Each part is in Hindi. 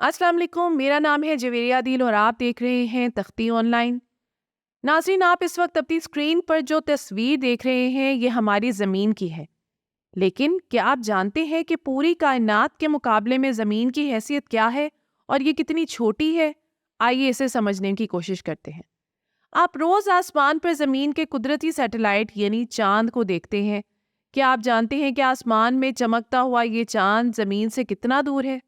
अस्सलाम वालेकुम, मेरा नाम है जवेरिया दिल और आप देख रहे हैं तख्ती ऑनलाइन। नाज़रीन, आप इस वक्त अपनी स्क्रीन पर जो तस्वीर देख रहे हैं ये हमारी ज़मीन की है। लेकिन क्या आप जानते हैं कि पूरी कायनात के मुकाबले में ज़मीन की हैसियत क्या है और ये कितनी छोटी है? आइए इसे समझने की कोशिश करते हैं। आप रोज़ आसमान पर ज़मीन के कुदरती सैटेलाइट यानी चांद को देखते हैं। क्या आप जानते हैं कि आसमान में चमकता हुआ ये चांद ज़मीन से कितना दूर है?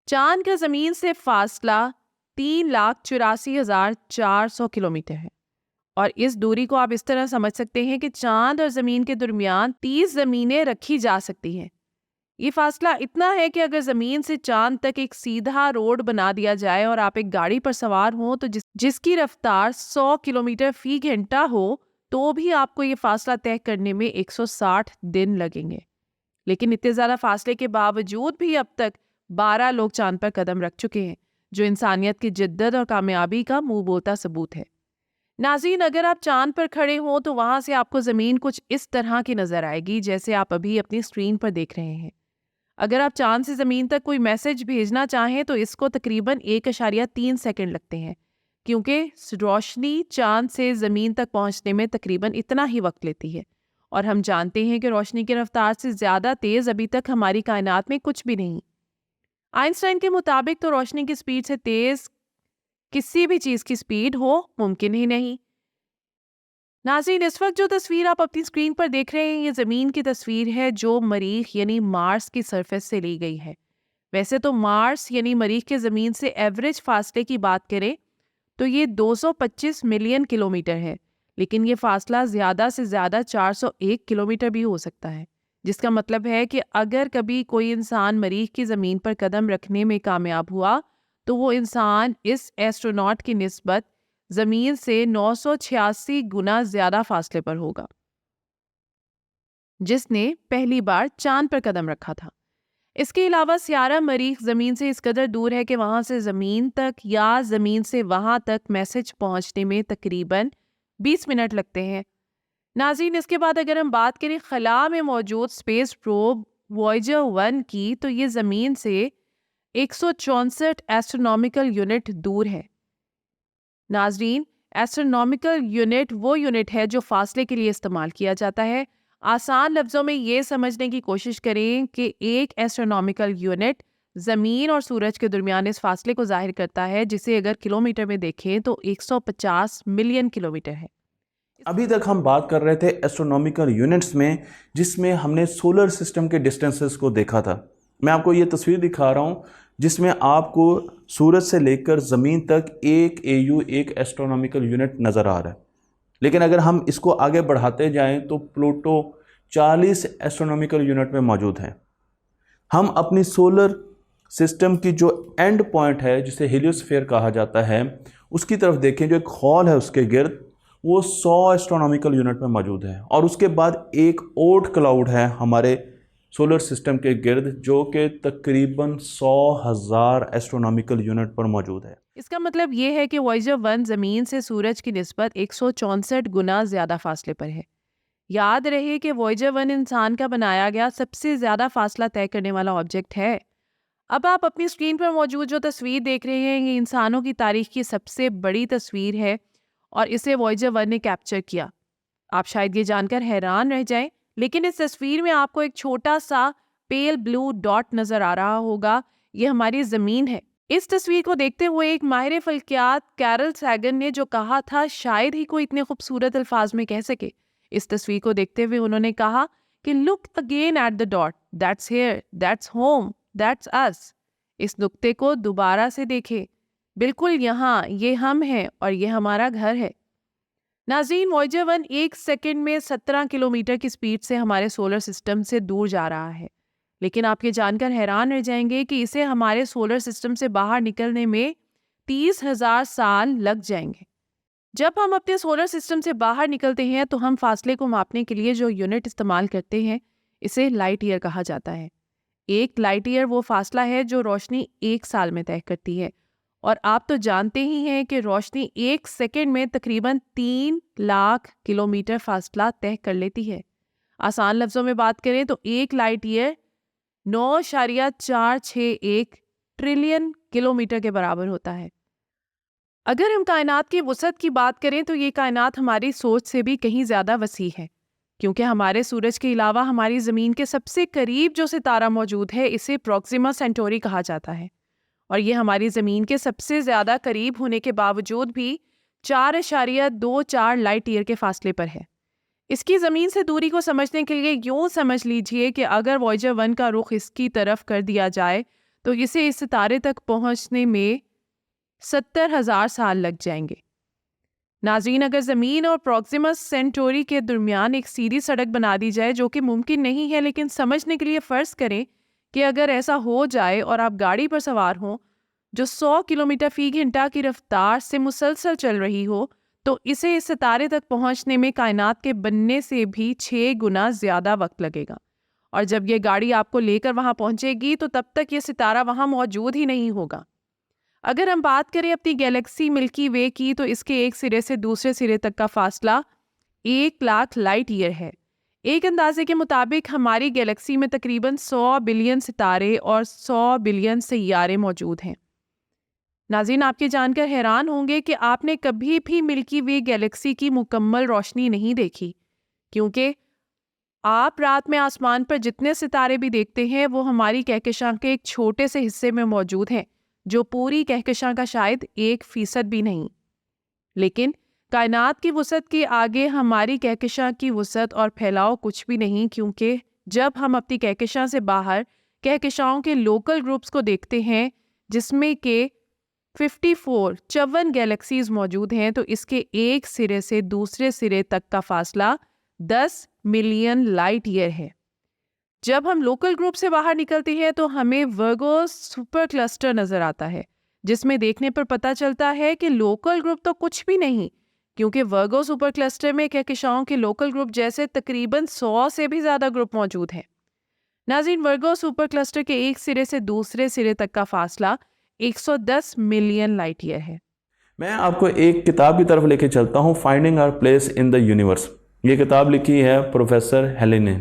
चांद का जमीन से फासला 3,84,400 किलोमीटर है। और इस दूरी को आप इस तरह समझ सकते हैं कि चांद और जमीन के दरमियान 30 जमीनें रखी जा सकती हैं। ये फासला इतना है कि अगर जमीन से चांद तक एक सीधा रोड बना दिया जाए और आप एक गाड़ी पर सवार हो तो जिसकी रफ्तार 100 किलोमीटर फी घंटा हो तो भी आपको ये फासला तय करने में 160 दिन लगेंगे। लेकिन इतने ज़्यादा फासले के बावजूद भी अब तक 12 लोग चांद पर कदम रख चुके हैं, जो इंसानियत की जिद्दत और कामयाबी का मुंह बोलता सबूत है। नाज़रीन, अगर आप चांद पर खड़े हों तो वहां से आपको ज़मीन कुछ इस तरह की नज़र आएगी जैसे आप अभी अपनी स्क्रीन पर देख रहे हैं। अगर आप चांद से ज़मीन तक कोई मैसेज भेजना चाहें तो इसको तकरीबन 1.3 सेकंड लगते हैं, क्योंकि रोशनी चांद से ज़मीन तक पहुंचने में तकरीबन इतना ही वक्त लेती है। और हम जानते हैं कि रोशनी की रफ्तार से ज़्यादा तेज़ अभी तक हमारी कायनात में कुछ भी नहीं। आइंस्टाइन के मुताबिक तो रोशनी की स्पीड से तेज़ किसी भी चीज़ की स्पीड हो मुमकिन ही नहीं। नाज़रीन, इस वक्त जो तस्वीर आप अपनी स्क्रीन पर देख रहे हैं ये ज़मीन की तस्वीर है जो मरीख यानी मार्स की सरफेस से ली गई है। वैसे तो मार्स यानी मरीख के ज़मीन से एवरेज फासले की बात करें तो ये 225 मिलियन किलोमीटर है, लेकिन ये फासला ज़्यादा से ज़्यादा 401 किलोमीटर भी हो सकता है, जिसका मतलब है कि अगर कभी कोई इंसान मरीख की ज़मीन पर कदम रखने में कामयाब हुआ तो वो इंसान इस एस्ट्रोनॉट की निस्बत ज़मीन से 986 गुना ज़्यादा फासले पर होगा, जिसने पहली बार चांद पर कदम रखा था। इसके अलावा सियारा मरीख ज़मीन से इस कदर दूर है कि वहाँ से ज़मीन तक या ज़मीन से वहाँ तक मैसेज पहुँचने में तकरीबन 20 मिनट लगते हैं। नाज़रीन, इसके बाद अगर हम बात करें खला में मौजूद स्पेस प्रोब वॉयेजर 1 की तो ये ज़मीन से 164 एस्ट्रोनॉमिकल यूनिट दूर है। नाज़रीन, एस्ट्रोनॉमिकल यूनिट वो यूनिट है जो फासले के लिए इस्तेमाल किया जाता है। आसान लफ्ज़ों में ये समझने की कोशिश करें कि एक एस्ट्रोनॉमिकल यूनिट ज़मीन और सूरज के दरमियान इस फासले को ज़ाहिर करता है, जिसे अगर किलोमीटर में देखें तो 150 मिलियन किलोमीटर है। अभी तक हम बात कर रहे थे एस्ट्रोनॉमिकल यूनिट्स में, जिसमें हमने सोलर सिस्टम के डिस्टेंसेस को देखा था। मैं आपको ये तस्वीर दिखा रहा हूँ जिसमें आपको सूरज से लेकर ज़मीन तक एक एयू एक एस्ट्रोनॉमिकल यूनिट नज़र आ रहा है। लेकिन अगर हम इसको आगे बढ़ाते जाएं तो प्लूटो 40 एस्ट्रोनॉमिकल यूनिट में मौजूद है। हम अपनी सोलर सिस्टम की जो एंड पॉइंट है, जिसे हेलियोस्फीयर कहा जाता है, उसकी तरफ देखें, जो एक हॉल है उसके गिर्द, वो 100 एस्ट्रोनॉमिकल यूनिट में मौजूद है। और उसके बाद एक ओट क्लाउड है हमारे सोलर सिस्टम के गिर्द जो कि तकरीबन 100,000 एस्ट्रोनॉमिकल यूनिट पर मौजूद है। इसका मतलब ये है कि वॉयेजर 1 ज़मीन से सूरज की निस्बत 164 गुना ज़्यादा फासले पर है। याद रहे कि वॉयेजर 1 इंसान का बनाया गया सबसे ज़्यादा फासला तय करने वाला ऑब्जेक्ट है। अब आप अपनी स्क्रीन पर मौजूद जो तस्वीर देख रहे हैं ये इंसानों की तारीख की सबसे बड़ी तस्वीर है और इसे वॉयेजर 1 ने कैप्चर किया। आप शायद ये जानकर हैरान रह जाएं, लेकिन इस तस्वीर में आपको एक छोटा सा पेल ब्लू डॉट नजर आ रहा होगा। ये हमारी ज़मीन है। इस तस्वीर को देखते हुए एक माहिर फल्कियात कैरल सैगन ने जो कहा था शायद ही कोई इतने खूबसूरत अल्फाज में कह सके। इस तस्वीर को देखते हुए उन्होंने कहा कि look again at the dot, that's here, that's home, that's us. इस नुक्ते को दोबारा से देखें, बिल्कुल यहाँ, ये हम हैं और ये हमारा घर है। नाज़रीन, वॉयेजर 1 एक सेकंड में 17 किलोमीटर की स्पीड से हमारे सोलर सिस्टम से दूर जा रहा है। लेकिन आप ये जानकर हैरान रह जाएंगे कि इसे हमारे सोलर सिस्टम से बाहर निकलने में 30,000 साल लग जाएंगे। जब हम अपने सोलर सिस्टम से बाहर निकलते हैं तो हम फासले को मापने के लिए जो यूनिट इस्तेमाल करते हैं इसे लाइट ईयर कहा जाता है। एक लाइट ईयर वो फासला है जो रोशनी एक साल में तय करती है। और आप तो जानते ही हैं कि रोशनी एक सेकंड में तकरीबन 3 लाख किलोमीटर फासला तय कर लेती है। आसान लफ्जों में बात करें तो एक लाइट ईयर 9.461 ट्रिलियन किलोमीटर के बराबर होता है। अगर हम कायनात की वसअत की बात करें तो ये कायनात हमारी सोच से भी कहीं ज़्यादा वसी है, क्योंकि हमारे सूरज के अलावा हमारी ज़मीन के सबसे करीब जो सितारा मौजूद है इसे प्रॉक्सिमा सेंटोरी कहा जाता है, और ये हमारी ज़मीन के सबसे ज़्यादा करीब होने के बावजूद भी 4.24 लाइट ईयर के फासले पर है। इसकी ज़मीन से दूरी को समझने के लिए यूँ समझ लीजिए कि अगर वॉयेजर 1 का रुख इसकी तरफ कर दिया जाए तो इसे इस सितारे तक पहुँचने में 70,000 साल लग जाएंगे। नाज़रीन, अगर ज़मीन और प्रॉक्सिमा सेंटोरी के दरमियान एक सीधी सड़क बना दी जाए, जो कि मुमकिन नहीं है, लेकिन समझने के लिए फ़र्ज़ करें कि अगर ऐसा हो जाए और आप गाड़ी पर सवार हों जो 100 किलोमीटर फ़ी घंटा की रफ्तार से मुसलसल चल रही हो, तो इसे इस सितारे तक पहुंचने में कायनात के बनने से भी 6 गुना ज़्यादा वक्त लगेगा। और जब ये गाड़ी आपको लेकर वहां पहुंचेगी तो तब तक ये सितारा वहां मौजूद ही नहीं होगा। अगर हम बात करें अपनी गैलेक्सी मिल्की वे की, तो इसके एक सिरे से दूसरे सिरे तक का फासला 1 लाख लाइट ईयर है। एक अंदाजे के मुताबिक हमारी गैलेक्सी में तकरीबन 100 बिलियन सितारे और 100 बिलियन सैयारे मौजूद हैं। नाज़रीन, आपके जानकर हैरान होंगे कि आपने कभी भी मिल्की वे गैलेक्सी की मुकम्मल रोशनी नहीं देखी, क्योंकि आप रात में आसमान पर जितने सितारे भी देखते हैं वो हमारी कहकशां के एक छोटे से हिस्से में मौजूद हैं, जो पूरी कहकशां का शायद 1% भी नहीं। लेकिन कायनात की वसअत के आगे हमारी कहकशां की वसअत और फैलाव कुछ भी नहीं, क्योंकि जब हम अपनी कहकशां से बाहर कहकशाओं के लोकल ग्रुप्स को देखते हैं, जिसमें के 54 गैलेक्सीज मौजूद हैं, तो इसके एक सिरे से दूसरे सिरे तक का फासला 10 मिलियन लाइट ईयर है। जब हम लोकल ग्रुप से बाहर निकलते हैं तो हमें वर्गो सुपर क्लस्टर नजर आता है, जिसमें देखने पर पता चलता है कि लोकल ग्रुप तो कुछ भी नहीं, क्योंकि वर्गो सुपर क्लस्टर में कहकशाओं के लोकल ग्रुप जैसे तकरीबन 100 से भी ज़्यादा ग्रुप मौजूद हैं। नाज़रीन, वर्गो सुपर क्लस्टर के एक सिरे से दूसरे सिरे तक का फासला 110 मिलियन लाइट ईयर है। मैं आपको एक किताब की तरफ लेके चलता हूँ, finding our place in the universe. ये किताब लिखी है प्रोफेसर हेलेन ने,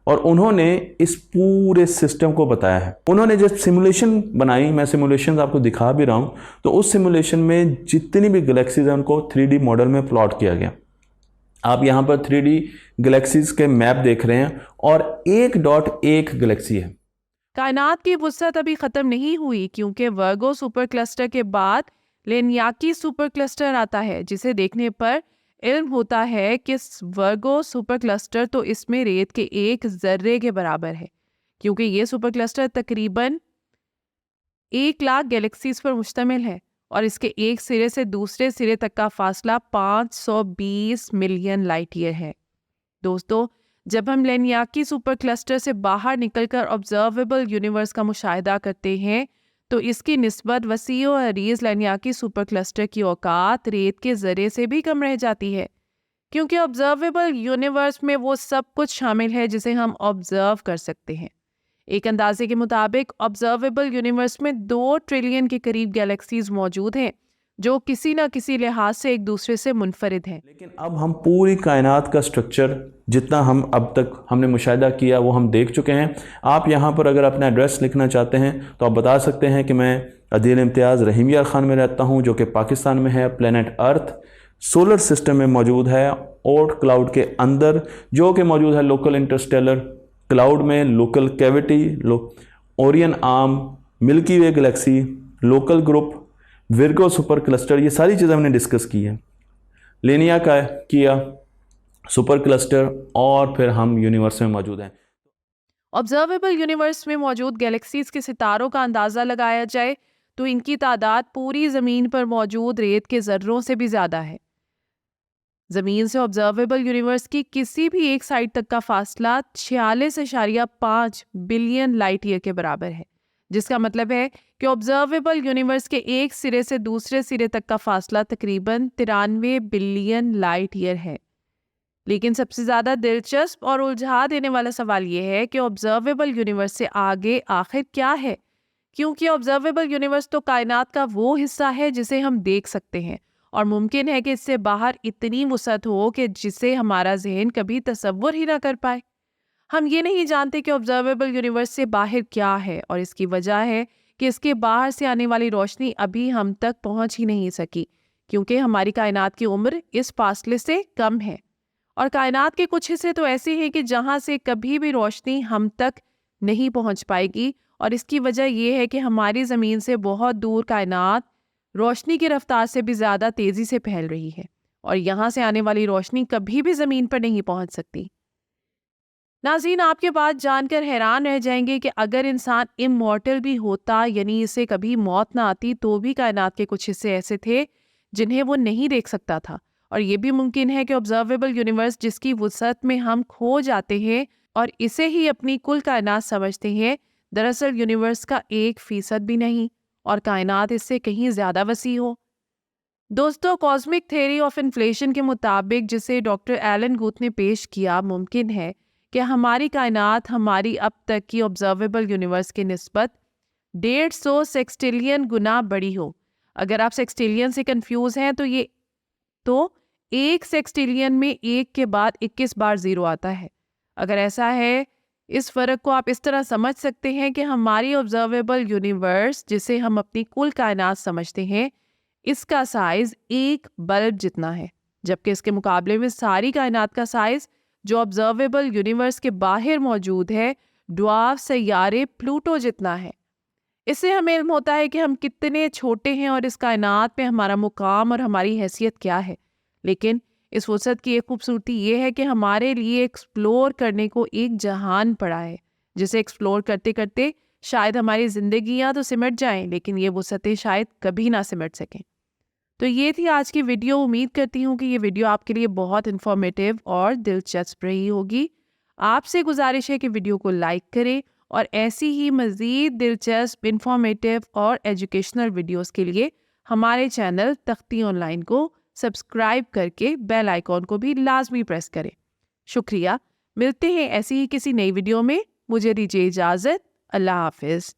और उन्होंने इस पूरे सिस्टम को बताया है। उन्होंने जब सिमुलेशन बनाई, मैं सिमुलेशन आपको दिखा भी रहा हूँ, तो उस सिमुलेशन में जितनी भी गैलेक्सीज हैं उनको 3D मॉडल में प्लॉट किया गया। आप यहाँ पर 3D गैलेक्सीज के मैप देख रहे हैं, और 1.1 गैलेक्सी है। कायनात की वुसअत अभी ख़त्म नहीं हुई, क्योंकि वर्गो सुपर क्लस्टर के बाद लेनियाकी सुपर क्लस्टर आता है, जिसे देखने पर इल्म होता है कि वर्गो सुपर क्लस्टर तो इसमें रेत के एक जर्रे के बराबर है, क्योंकि ये सुपर क्लस्टर तकरीबन 1 लाख गैलेक्सीज पर मुश्तमिल है, और इसके एक सिरे से दूसरे सिरे तक का फासला 520 मिलियन लाइट ईयर है। दोस्तों, जब हम लेनियाकी सुपर क्लस्टर से बाहर निकलकर ऑब्जर्वेबल यूनिवर्स का मुशाहिदा करते हैं, तो इसकी निस्बत वसी और अरीज लेनियाकी सुपर क्लस्टर की औकात रेत के ज़रे से भी कम रह जाती है, क्योंकि ऑब्जर्वेबल यूनिवर्स में वो सब कुछ शामिल है जिसे हम ऑब्जर्व कर सकते हैं। एक अंदाजे के मुताबिक ऑब्जर्वेबल यूनिवर्स में 2 ट्रिलियन के करीब गैलेक्सीज मौजूद हैं, जो किसी न किसी लिहाज से एक दूसरे से मुनफरिद हैं। लेकिन अब हम पूरी कायनात का स्ट्रक्चर जितना हम अब तक हमने मुशाहिदा किया वो हम देख चुके हैं। आप यहाँ पर अगर अपना एड्रेस लिखना चाहते हैं तो आप बता सकते हैं कि मैं अदील इम्तियाज़ रहीमिया खान में रहता हूँ, जो कि पाकिस्तान में है, प्लेनेट अर्थ सोलर सिस्टम में मौजूद है, ओर्ट क्लाउड के अंदर, जो कि मौजूद है लोकल इंटरस्टेलर क्लाउड में, local cavity, Orion arm, Milky Way galaxy, local group, Virgo supercluster, ये सारी चीज़ें हमने डिस्कस की है। लेनिया का किया, सुपर क्लस्टर, और फिर हम यूनिवर्स में मौजूद हैं। ऑब्जर्वेबल यूनिवर्स में मौजूद गैलेक्सीज के सितारों का अंदाज़ा लगाया जाए तो इनकी तादाद पूरी ज़मीन पर मौजूद रेत के ज़र्रों से भी ज़्यादा है। ज़मीन से ऑब्जर्वेबल यूनिवर्स की किसी भी एक साइड तक का फासला 46.5 बिलियन लाइट ईयर के बराबर है, जिसका मतलब है कि ऑब्जर्वेबल यूनिवर्स के एक सिरे से दूसरे सिरे तक का फासला तकरीबन 93 बिलियन लाइट ईयर है। लेकिन सबसे ज़्यादा दिलचस्प और उलझा देने वाला सवाल यह है कि ऑब्जर्वेबल यूनिवर्स से आगे आखिर क्या है, क्योंकि ऑब्जर्वेबल यूनिवर्स तो कायनात का वो हिस्सा है जिसे हम देख सकते हैं, और मुमकिन है कि इससे बाहर इतनी वुसअत हो कि जिसे हमारा जहन कभी तसव्वुर ही ना कर पाए। हम ये नहीं जानते कि ऑब्जर्वेबल यूनिवर्स से बाहर क्या है, और इसकी वजह है कि इसके बाहर से आने वाली रोशनी अभी हम तक पहुंच ही नहीं सकी, क्योंकि हमारी कायनात की उम्र इस फासले से कम है। और कायनात के कुछ हिस्से तो ऐसे हैं कि जहां से कभी भी रोशनी हम तक नहीं पहुंच पाएगी, और इसकी वजह यह है कि हमारी ज़मीन से बहुत दूर कायनात रोशनी की रफ्तार से भी ज़्यादा तेज़ी से फैल रही है, और यहाँ से आने वाली रोशनी कभी भी ज़मीन पर नहीं पहुंच सकती। नाज़रीन, आपके बात जानकर हैरान रह जाएंगे कि अगर इंसान इमॉर्टल भी होता, यानी इसे कभी मौत ना आती, तो भी कायनात के कुछ हिस्से ऐसे थे जिन्हें वो नहीं देख सकता था। और ये भी मुमकिन है कि ऑब्जर्वेबल यूनिवर्स, जिसकी वुसअत में हम खो जाते हैं और इसे ही अपनी कुल कायनात समझते हैं, दरअसल यूनिवर्स का 1% भी नहीं, और कायनात इससे कहीं ज़्यादा वसी हो। दोस्तों, कॉस्मिक थ्योरी ऑफ इन्फ्लेशन के मुताबिक, जिसे डॉक्टर एलन गुथ ने पेश किया, मुमकिन है कि हमारी कायनात हमारी अब तक की ऑब्जर्वेबल यूनिवर्स के निस्बत 150 सेक्सटिलियन गुना बड़ी हो। अगर आप सेक्सटिलियन से कंफ्यूज हैं तो एक सेक्सटिलियन में 1 के बाद 21 बार 0 आता है। अगर ऐसा है, इस फ़र्क को आप इस तरह समझ सकते हैं कि हमारी ऑब्जर्वेबल यूनिवर्स, जिसे हम अपनी कुल कायनात समझते हैं, इसका साइज 1 बल्ब जितना है, जबकि इसके मुकाबले में सारी कायनात का साइज जो ऑब्जर्वेबल यूनिवर्स के बाहर मौजूद है, ड्वार्फ सैयारे प्लूटो जितना है। इससे हमें इल्म होता है कि हम कितने छोटे हैं और इस कायनात में हमारा मुकाम और हमारी हैसियत क्या है। लेकिन इस वसअत की एक खूबसूरती ये है कि हमारे लिए एक्सप्लोर करने को एक जहान पड़ा है, जिसे एक्सप्लोर करते करते शायद हमारी जिंदगियां तो सिमट जाएं, लेकिन ये वसअतें शायद कभी ना सिमट सकें। तो ये थी आज की वीडियो। उम्मीद करती हूँ कि ये वीडियो आपके लिए बहुत इन्फॉर्मेटिव और दिलचस्प रही होगी। आपसे गुजारिश है कि वीडियो को लाइक करें, और ऐसी ही मज़ीद दिलचस्प, इन्फॉर्मेटिव और एजुकेशनल वीडियोस के लिए हमारे चैनल तख्ती ऑनलाइन को सब्सक्राइब करके बेल आइकॉन को भी लाजमी प्रेस करें। शुक्रिया। मिलते हैं ऐसी ही किसी नई वीडियो में। मुझे दीजिए इजाज़त। अल्लाह हाफिज़।